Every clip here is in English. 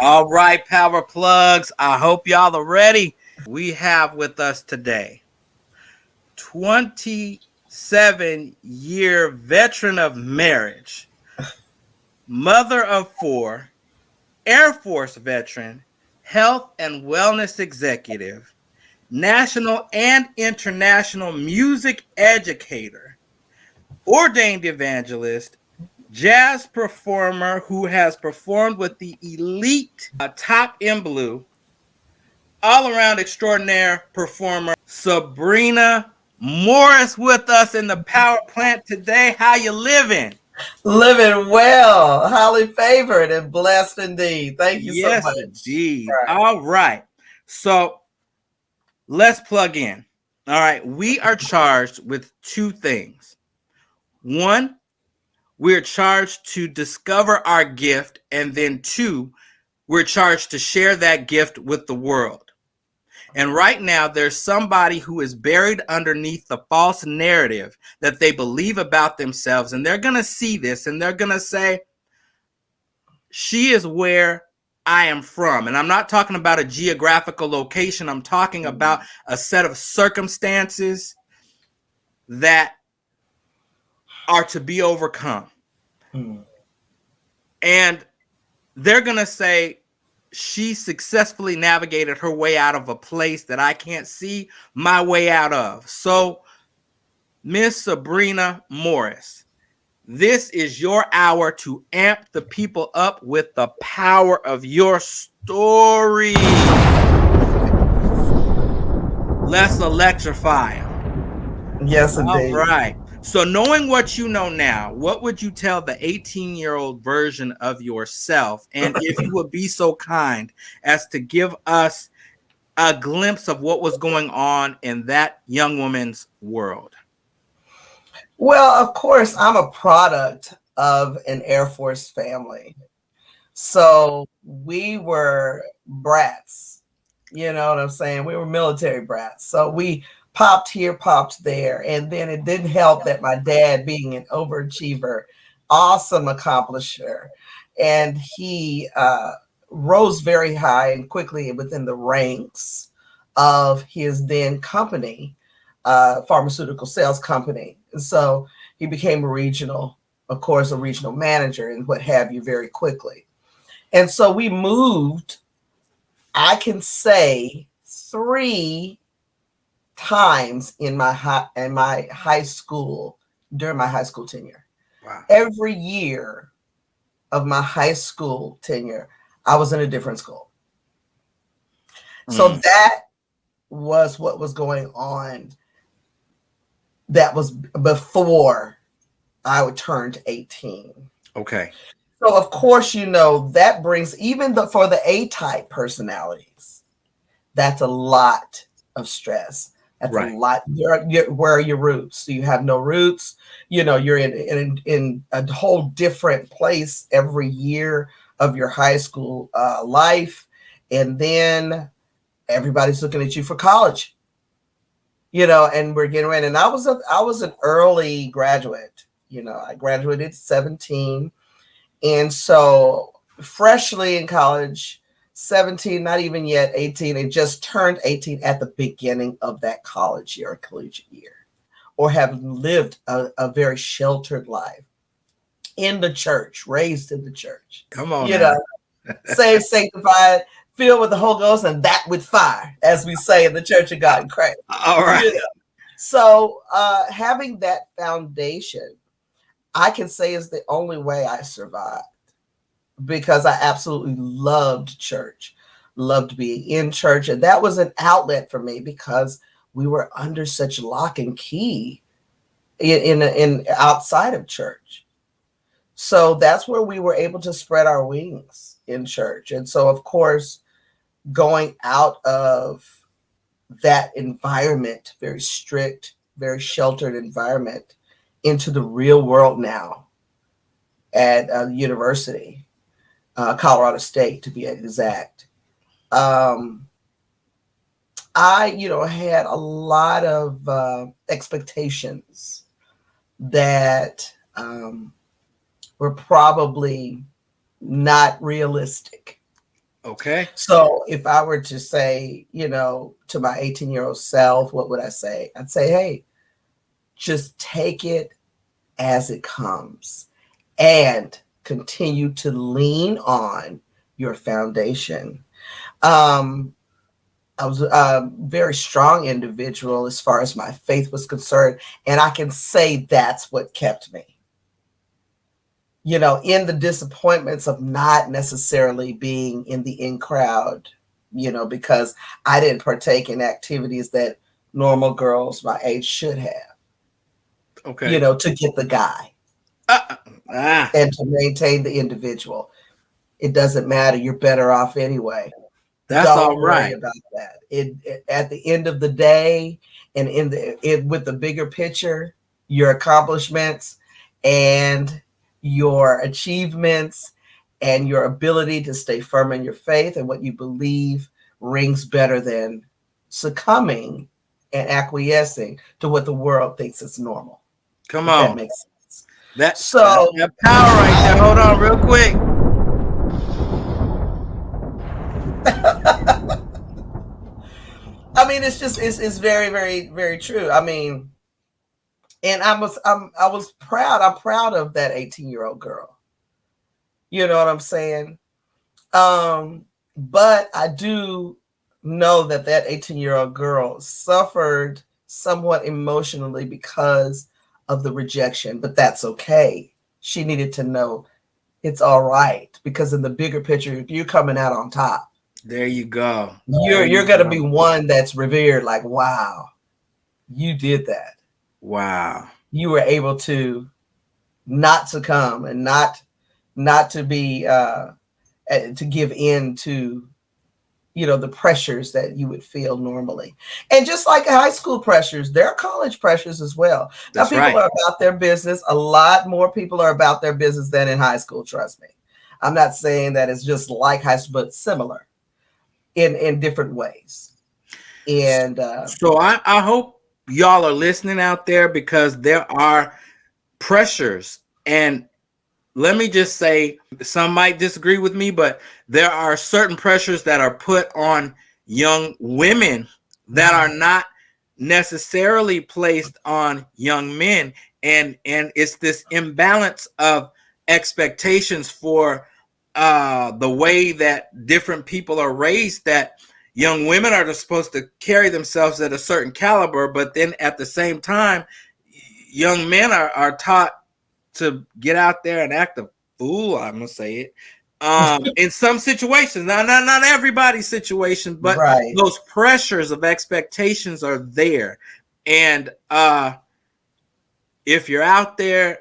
All right, power plugs. I hope y'all are ready. We have with us today 27-year veteran of marriage, mother of four, Air Force veteran, health and wellness executive, national and international music educator, ordained evangelist, jazz performer who has performed with the elite Top in Blue, all around extraordinaire performer, Sebrina Morris, with us in the power plant today. How you living? Living well, highly favored and blessed indeed. Thank you so Yes, much. indeed. Right. All right. So let's plug in. All right. We are charged with two things. One, we're charged to discover our gift. And then two, we're charged to share that gift with the world. And right now, there's somebody who is buried underneath the false narrative that they believe about themselves. And they're going to see this and they're going to say, she is where I am from. And I'm not talking about a geographical location. I'm talking about a set of circumstances that are to be overcome. Mm. And they're going to say, she successfully navigated her way out of a place that I can't see my way out of. So, Miss Sebrina Morris, this is your hour to amp the people up with the power of your story. Let's electrify them. Yes, All indeed. right. So, knowing what you know now, what would you tell the 18-year-old version of yourself? And if you would be so kind as to give us a glimpse of what was going on in that young woman's world. Well, of course, I'm a product of an Air Force family. So we were brats. You know what I'm saying? We were military brats. So we popped here, popped there. And then it didn't help that my dad, being an overachiever, awesome accomplisher, and he rose very high and quickly within the ranks of his then company, pharmaceutical sales company. And so he became a regional, of course, a regional manager and what have you very quickly. And so we moved, I can say, three times in my high school during my high school tenure. Wow. Every year of my high school tenure, I was in a different school. So that was what was going on. That was before I would turn to 18. Okay. So of course, that brings even for the A-type personalities, that's a lot of stress. That's a Right. lot. Where are your roots? So you have no roots. You're in a whole different place every year of your high school life, and then everybody's looking at you for college. And we're getting ready. And I was an early graduate. I graduated at 17, and so freshly in college, 17, not even yet 18, and just turned 18 at the beginning of that college year or collegiate year, or have lived a very sheltered life in the church, raised in the church, Come on you now. know, saved, sanctified, filled with the Holy Ghost, and that with fire, as we say in the Church of God in Christ. All right. So having that foundation, I can say is the only way I survived, because I absolutely loved church, loved being in church. And that was an outlet for me because we were under such lock and key in outside of church. So that's where we were able to spread our wings in church. And so, of course, going out of that environment, very strict, very sheltered environment, into the real world now at a university, Colorado State to be exact. Um, I, had a lot of expectations that were probably not realistic. Okay. So if I were to say, to my 18-year-old self, what would I say? I'd say, hey, just take it as it comes and continue to lean on your foundation. Um, I was a very strong individual as far as my faith was concerned. And I can say that's what kept me, in the disappointments of not necessarily being in the in crowd, because I didn't partake in activities that normal girls my age should have, Okay. to get the guy Uh, ah, and to maintain the individual. It doesn't matter. You're better off anyway. that's Don't all worry right. about that. At the end of the day, and with the bigger picture, your accomplishments and your achievements and your ability to stay firm in your faith and what you believe rings better than succumbing and acquiescing to what the world thinks is normal, Come if that on. makes sense. That's So that power right there. Hold on, real quick. I mean, it's very, very, very true. I mean, and I was proud. I'm proud of that 18-year-old girl. You know what I'm saying? But I do know that 18-year-old girl suffered somewhat emotionally because of the rejection, but that's okay. She needed to know it's all right because in the bigger picture, you're coming out on top. There you go. There You're you gonna go. be one that's revered. Like, wow, you did that. Wow. You were able to not succumb and not to be to give in to the pressures that you would feel normally. And just like high school pressures, there are college pressures as well. Now That's people right. are about their business. A lot more people are about their business than in high school, trust me. I'm not saying that it's just like high school, but similar in different ways. And So I hope y'all are listening out there because there are pressures. And let me just say, some might disagree with me, but there are certain pressures that are put on young women that are not necessarily placed on young men. And it's this imbalance of expectations for the way that different people are raised, that young women are supposed to carry themselves at a certain caliber, but then at the same time, young men are taught to get out there and act a fool. I'm gonna say it. In some situations, not everybody's situation, but right. those pressures of expectations are there. And if you're out there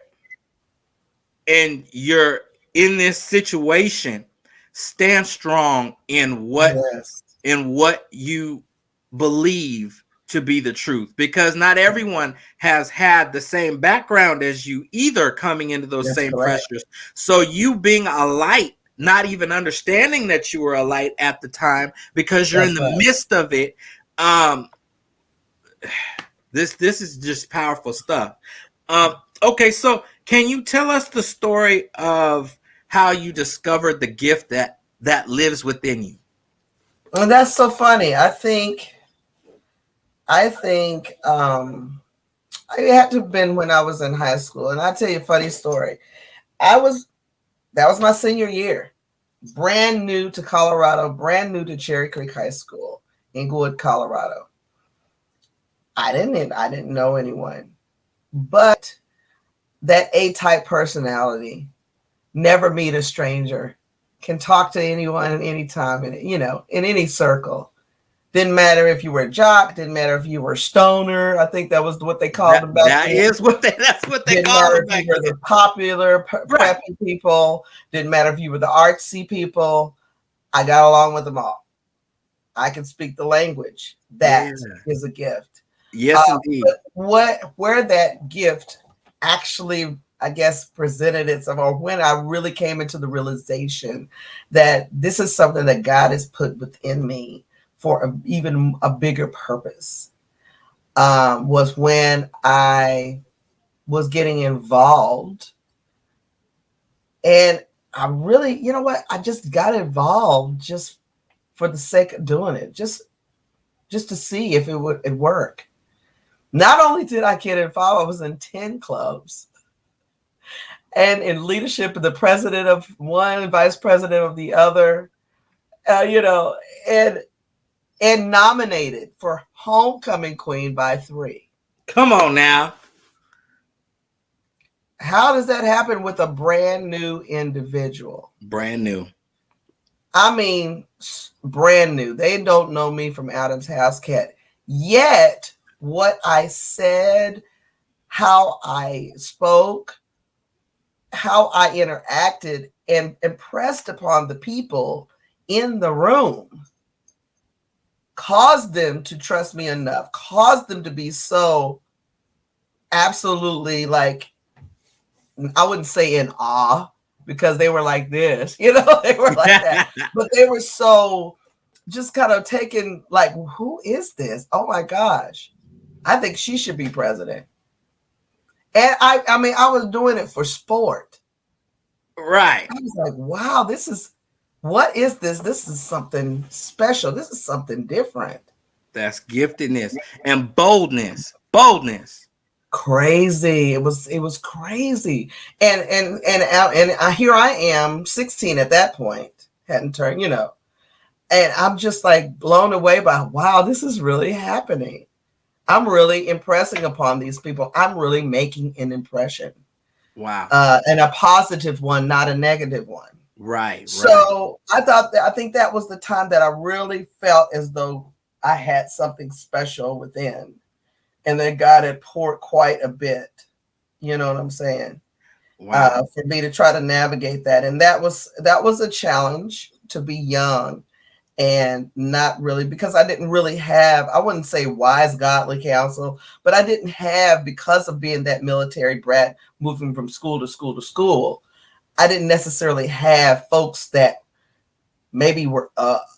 and you're in this situation, stand strong Yes. in what you believe to be the truth, because not everyone has had the same background as you either, coming into those That's same correct. pressures. So you being a light, not even understanding that you were a light at the time because you're in That's the right. midst of it. um this is just powerful stuff. Okay, so can you tell us the story of how you discovered the gift that lives within you? And that's so funny. I think it had to have been when I was in high school. And I'll tell you a funny story. I was That was my senior year. Brand new to Colorado, brand new to Cherry Creek High School, Inglewood, Colorado. I didn't know anyone. But that A-type personality, never meet a stranger, can talk to anyone at any time, in any circle. Didn't matter if you were a jock, didn't matter if you were a stoner. I think that was what they called them back That then. is what that's what they Didn't called matter them if you back were then. the popular, Right. preppy people. Didn't matter if you were the artsy people. I got along with them all. I can speak the language. Yeah. That is a gift. Yes, indeed. But where that gift actually, I guess, presented itself, or when I really came into the realization that this is something that God has put within me for even a bigger purpose, was when I was getting involved. And I really, you know what? I just got involved just for the sake of doing it, just to see if it work. Not only did I get involved, I was in 10 clubs and in leadership of the president of one, vice president of the other, you know, and nominated for homecoming queen by 3. Come on now. How does that happen with a brand new individual? Brand new. I mean, brand new. They don't know me from Adam's house cat. Yet, what I said, how I spoke, how I interacted, and impressed upon the people in the room caused them to trust me enough, caused them to be so absolutely like, I wouldn't say in awe because they were like this, they were like that, but they were so just kind of taken like, who is this? Oh my gosh, I think she should be president. And I mean, I was doing it for sport. Right. I was like, wow, what is this? This is something special. This is something different. That's giftedness and boldness. Boldness. Crazy. It was crazy. And here I am, 16 at that point, hadn't turned, and I'm just like blown away by, wow, this is really happening. I'm really impressing upon these people. I'm really making an impression. Wow. And a positive one, not a negative one. Right. So I think that was the time that I really felt as though I had something special within, and then God had poured quite a bit. You know what I'm saying? Wow. For me to try to navigate that, and that was a challenge to be young and not really, because I didn't really have, I wouldn't say wise godly counsel, but I didn't have, because of being that military brat moving from school to school to school, I didn't necessarily have folks that maybe were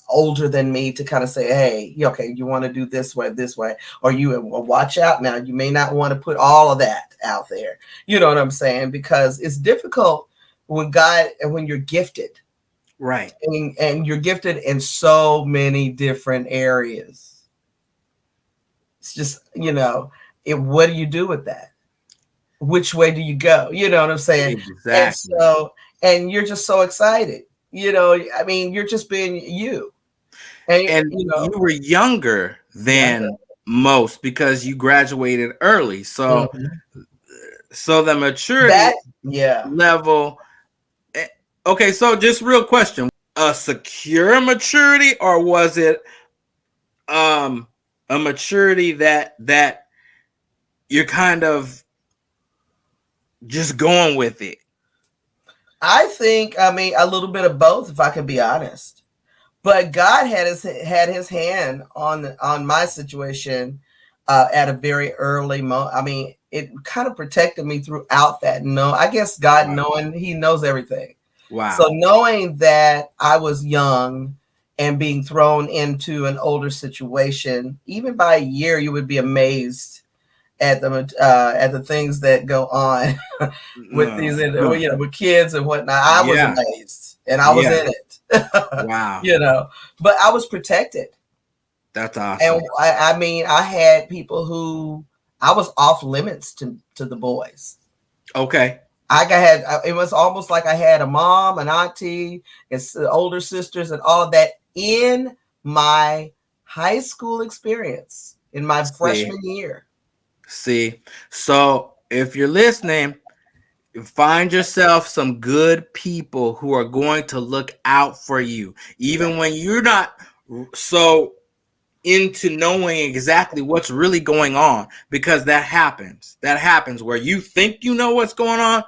older than me to kind of say, hey, okay, you want to do this way, or you watch out now. You may not want to put all of that out there. You know what I'm saying? Because it's difficult when you're gifted. Right. And you're gifted in so many different areas. It's just, what do you do with that? Which way do you go? You know what I'm saying? Exactly. And you're just so excited. I mean, you're just being you. And you were younger than most because you graduated early. So, so the maturity level. Okay, so just real question: a secure maturity, or was it a maturity that you're kind of just going with it? I think, I mean, a little bit of both, if I can be honest. But God had his hand on my situation at a very early moment. I mean, it kind of protected me throughout that. No, I guess God knowing, He knows everything. Wow. So knowing that I was young and being thrown into an older situation, even by a year, you would be amazed at the things that go on with these, with kids and whatnot. I was amazed, and I was in it. Wow. But I was protected. That's awesome. And I mean, I had people who I was off limits to the boys. Okay. It was almost like I had a mom, an auntie, and older sisters, and all of that in my high school experience in my freshman year. See, so if you're listening, find yourself some good people who are going to look out for you, even when you're not so into knowing exactly what's really going on, because that happens. That happens where you think you know what's going on,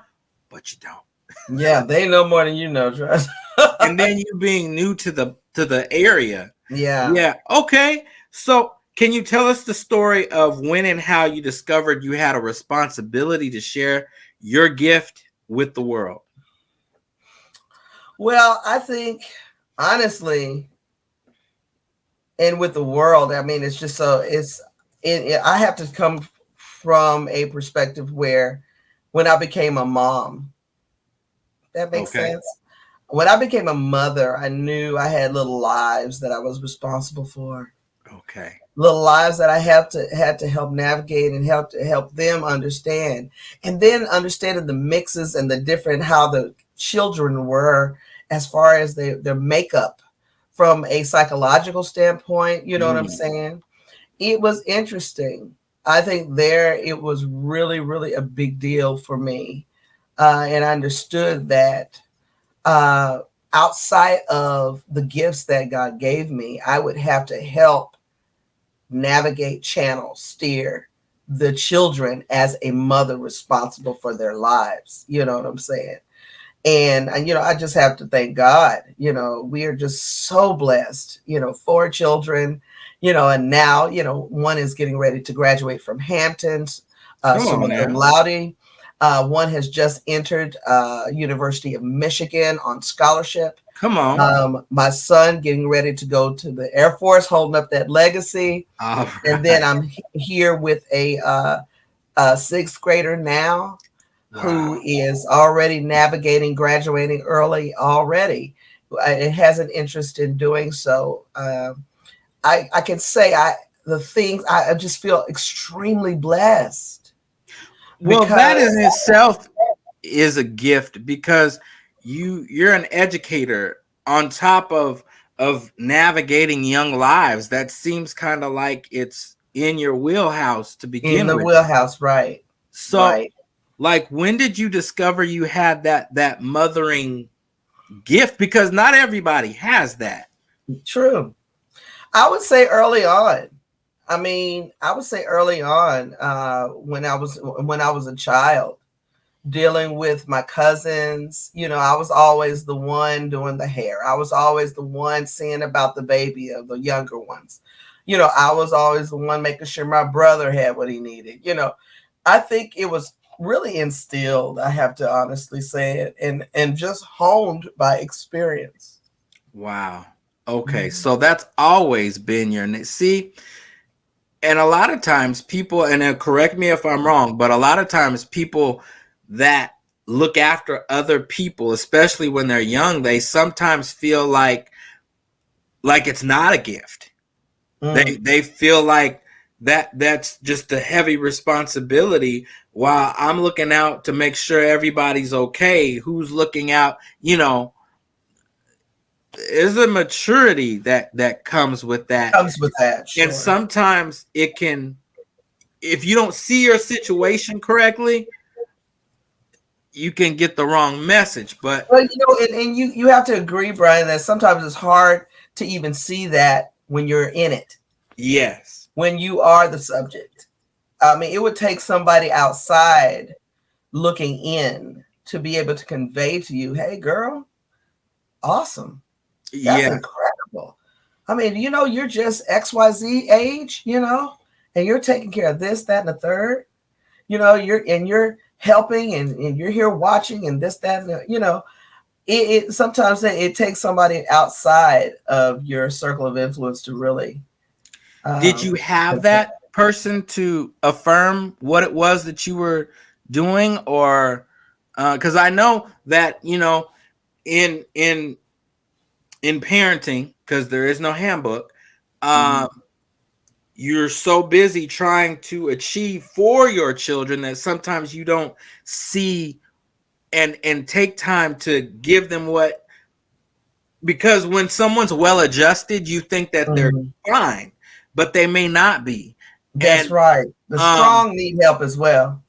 but you don't. Yeah, they know more than you know, trust. And then you being new to the area. Yeah. Yeah. Okay. So can you tell us the story of when and how you discovered you had a responsibility to share your gift with the world? Well, I think, honestly, and with the world, I mean, it's just so I have to come from a perspective where when I became a mom, that makes sense. when I became a mother, I knew I had little lives that I was responsible for. Okay. Little lives that I had to help navigate and help them understand, and then understanding the mixes and the different how the children were as far as their makeup from a psychological standpoint. You know what I'm Mm. saying? It was interesting. I think there it was really, really a big deal for me, and I understood that uh, outside of the gifts that God gave me, I would have to help navigate, channel, steer the children as a mother responsible for their lives. You know what I'm saying? And I just have to thank God. We are just so blessed. 4 children. And now one is getting ready to graduate from Hampton's, Come on summa cum now. laude. One has just entered University of Michigan on scholarship. Come on. My son getting ready to go to the Air Force, holding up that legacy. All And then right. I'm here with a sixth grader now Wow. who is already navigating graduating early already. It has an interest in doing so. I can say the things I just feel extremely blessed Well, that because in itself is a gift because you're an educator on top of navigating young lives. That seems kind of like it's in your wheelhouse to in begin the with. wheelhouse, right? So, Right. like, when did you discover you had that mothering gift? Because not everybody has that. True. I would say early on. I would say early on, when I was a child, dealing with my cousins. I was always the one doing the hair. I was always the one seeing about the baby of the younger ones. I was always the one making sure my brother had what he needed. I think it was really instilled, I have to honestly say it, and just honed by experience. Wow. Okay, Mhm. so that's always been your see. And a lot of times people, and correct me if I'm wrong, but a lot of times people that look after other people, especially when they're young, they sometimes feel like it's not a gift. Mm. They feel like that's just a heavy responsibility while I'm looking out to make sure everybody's okay. Who's looking out, is a maturity that comes with that. Comes with that, And sure. sometimes it can, if you don't see your situation correctly, you can get the wrong message. But Well, and you have to agree, Brian, that sometimes it's hard to even see that when you're in it, yes, when you are the subject. It would take somebody outside looking in to be able to convey to you, hey, girl, awesome. That's yeah, incredible. You're just XYZ age, and you're taking care of this, that, and the third. You're helping and you're here watching and this, that, and it sometimes it takes somebody outside of your circle of influence to really did you um, have that person to affirm what it was that you were doing, or because I know that in in in parenting, because there is no handbook, Mhm. um, you're so busy trying to achieve for your children that sometimes you don't see and take time to give them what, because when someone's well adjusted you think that they're Mhm. fine, but they may not be. That's And right. The um strong need help as well.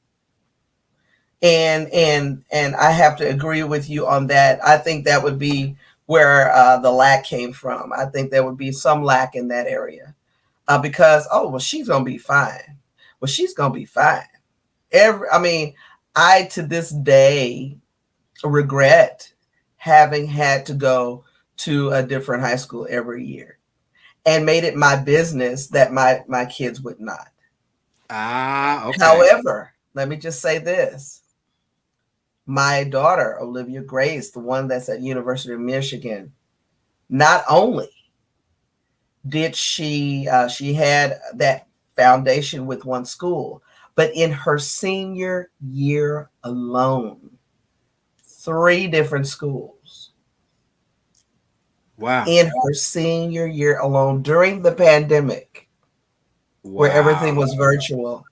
And I have to agree with you on that. I think that would be where the lack came from. I think there would be some lack in that area because well, she's gonna be fine. Well, she's gonna be fine. I to this day regret having had to go to a different high school every year and made it my business that my kids would not. okay. However, let me just say this. My daughter, Olivia Grace, the one that's at University of Michigan, not only did she had that foundation with one school, but in her senior year alone, 3 different schools. Wow. in her senior year alone during the pandemic, where everything Wow. was virtual.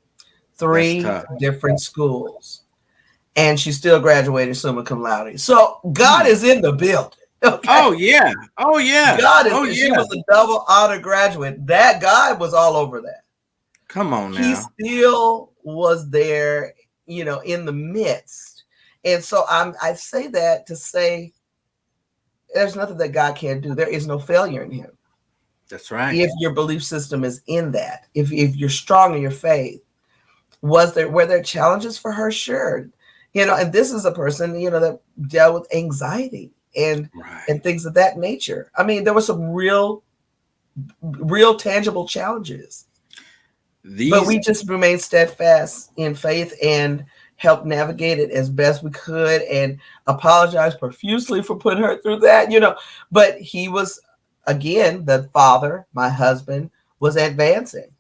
That's Three tough. different schools. And she still graduated summa cum laude. So God Hmm. is in the building. Okay. Oh yeah. Oh yeah. God is, Oh and she yeah. was a double honor graduate. That God was all over that. Come on He now. still was there, in the midst. And so I say that to say there's nothing that God can't do. There is no failure in him. That's right. If your belief system is in that, if you're strong in your faith, were there challenges for her? Sure. And this is a person, that dealt with anxiety and Right. things of that nature. I mean, there were some real tangible challenges. But These we just remained steadfast in faith and helped navigate it as best we could and apologize profusely for putting her through that. But he was, again, the father, my husband, was advancing,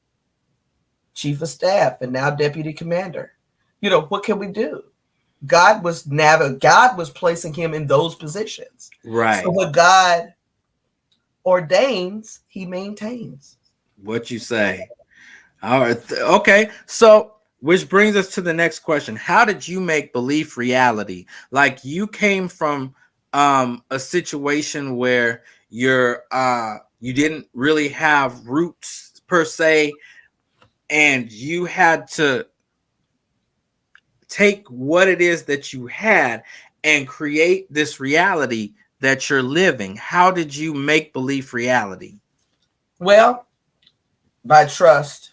chief of staff, and now deputy commander. What can we do? God was placing him in those positions. So right. what God ordains, he maintains. What you say. All right. Okay. So, which brings us to the next question. How did you make belief reality? Like you came from a situation where you didn't really have roots per se, and you had to take what it is that you had and create this reality that you're living. How did you make belief reality? Well, by trust.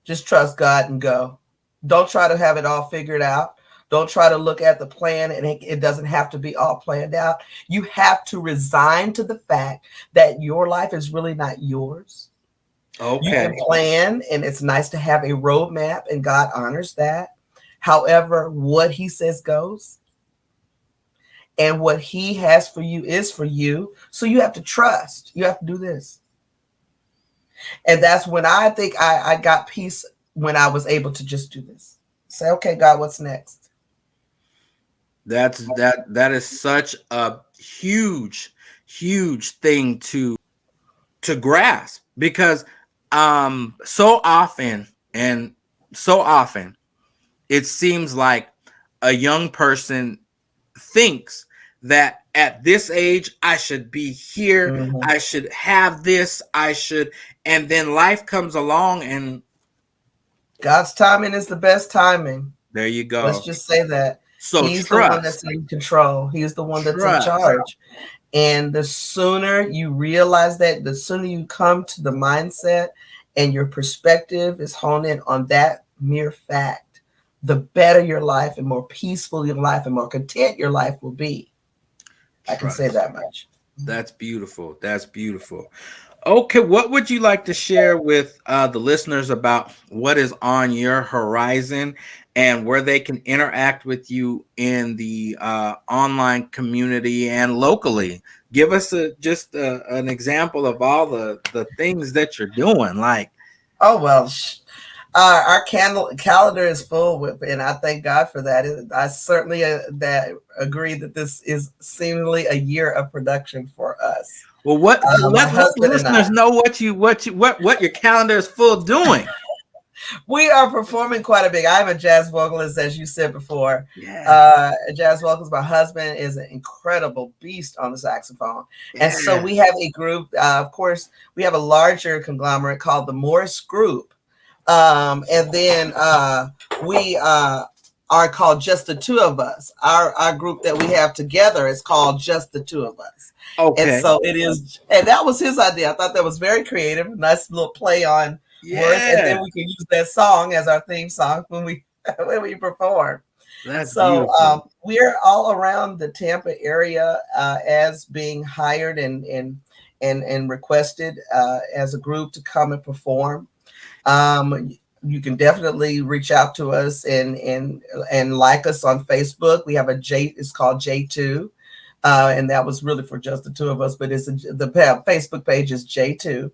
Just trust God and go. Don't try to have it all figured out. Don't try to look at the plan, and it doesn't have to be all planned out. You have to resign to the fact that your life is really not yours. You Okay. can plan, and it's nice to have a roadmap, and God honors that. However, what he says goes, and what he has for you is for you. So you have to trust. You have to do this. And that's when I think I got peace, when I was able to just do this. Say, okay, God, what's next? That is such a huge thing to grasp, because so often and so often it seems like a young person thinks that at this age I should be here, Mm-hmm. I should have this, I should, and then life comes along and God's timing is the best timing. there you Let's go. just say that. So He's the one trust, that's in control. He's the one that's in trust. charge. And the sooner you realize that, the sooner you come to the mindset and your perspective is honed in on that mere fact, the better your life and more peaceful your life and more content your life will be. I can say Trust. that much. That's beautiful. That's beautiful. Okay, what would you like to share with the listeners about what is on your horizon and where they can interact with you in the online community and locally? Give us an example of all the things that you're doing. Like, Oh, well, our calendar is full with, and I thank God for that. I certainly agree that this is seemingly a year of production for us. well, what My let the husband and I, listeners know what your calendar is full of doing. we are performing quite a bit. I'm a jazz vocalist, as you said before. Yeah, A jazz vocalist. My husband is an incredible beast on the saxophone, and so yeah. we have a group. Of course, we have a larger conglomerate called the Morris Group, and then we are called Just the Two of Us. Our group that we have together is called Just the Two of Us. And Okay. so it is, and that was his idea. I thought that was very creative, nice little play on words, and then Yeah, we can use that song as our theme song when we when we perform. that's So beautiful. we're all around the Tampa area as being hired and requested as a group to come and perform. You can definitely reach out to us and like us on Facebook. We have it's called J2. And that was really for just the two of us, but the Facebook page is J2.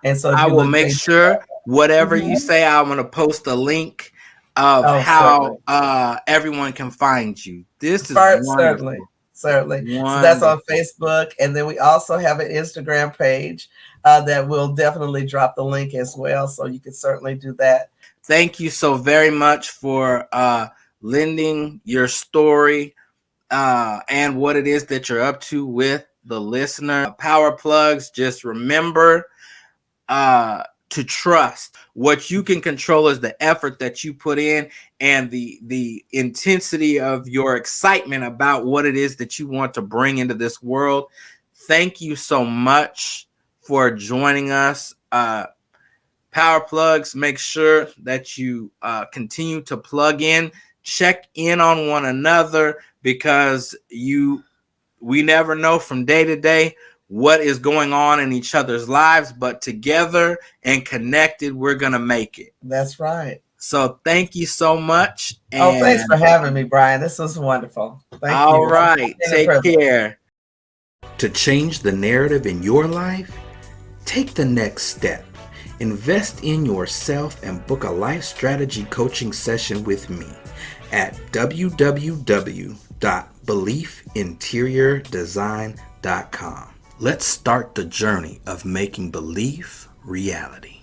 And so if I you will look make J2, sure whatever you mhm. say, I'm going to post a link of Oh, certainly. how everyone can find you. This is Certainly. wonderful. Certainly. So that's on Wonderful. Facebook. And then we also have an Instagram page that will definitely drop the link as well. So you can certainly do that. Thank you so very much for lending your story and what it is that you're up to with the listener. Power plugs, just remember to trust. What you can control is the effort that you put in and the intensity of your excitement about what it is that you want to bring into this world. Thank you so much for joining us. Power plugs, make sure that you continue to plug in, check in on one another, because we never know from day to day what is going on in each other's lives, but together and connected, we're going to make it. That's right. So thank you so much. Oh, thanks for And having me, Brian. This was wonderful. Thank all you. It's right, been a take privilege. care. To change the narrative in your life, take the next step. Invest in yourself and book a life strategy coaching session with me at www.beliefinteriordesign.com. Let's start the journey of making belief reality.